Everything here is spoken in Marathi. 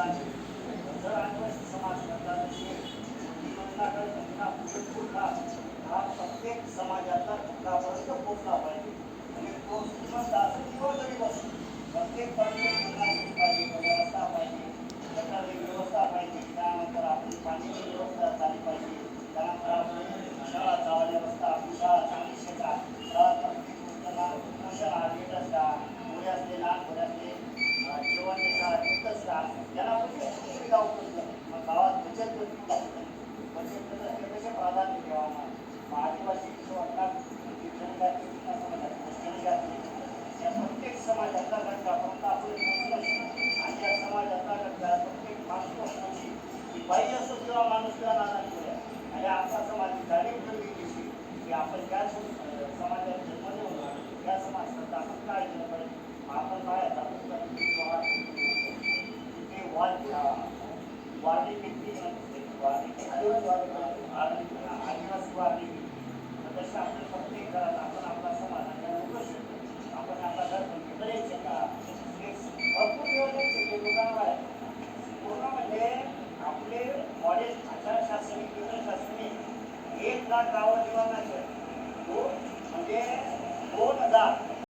जर आदिवासी समाज हा प्रत्येक समाजाचा घटकापर्यंत पोहोचला पाहिजे आणि तो श्रीमंत असो किंवा गरीब असो प्रत्येक व्यवस्था पाहिजे, गटारी व्यवस्था पाहिजे, त्यानंतर आपली पाण्याची व्यवस्था झाली पाहिजे, त्यानंतर आपली शाळा चालू व्यवस्था, आपली शाळा चांगली शेतात प्रत्येक गोष्टीला पोषण आलेलंच का मुळे असले लहान मुले असले जेवण शाळा येतच का याला म्हणजे सुविधा उपलब्ध मग गावात बचत गट लागतं. बचत गट असले कसे प्राधान्य द्यावा आदिवासी जनजाती या प्रत्येक समाजाचा घटकापर्यंत आपले पोहोचणं आणि या समाजाचा घटका प्रत्येक माणूस की बाई असो किंवा माणूस किंवा नाना किंवा आणि आपला समाज जाणीव ठेवली दिवशी की आपण ज्या समाजात जन्म देऊ त्या समाजाचा आपण काय केलं पाहिजे. आपण काय तिथे वारली व्यक्ती आदिवासी वारली तसे आपल्या प्रत्येक घरात आपण आपला समाज आपण आपला घर करायचे का भरपूर योजनेचे लोकांना आहे पूर्ण म्हणजे आपले मॉडेल आचार शास्त्री केंद्र शास्त्री 1,00,000 गावं निवडण्याचे तो म्हणजे 2,000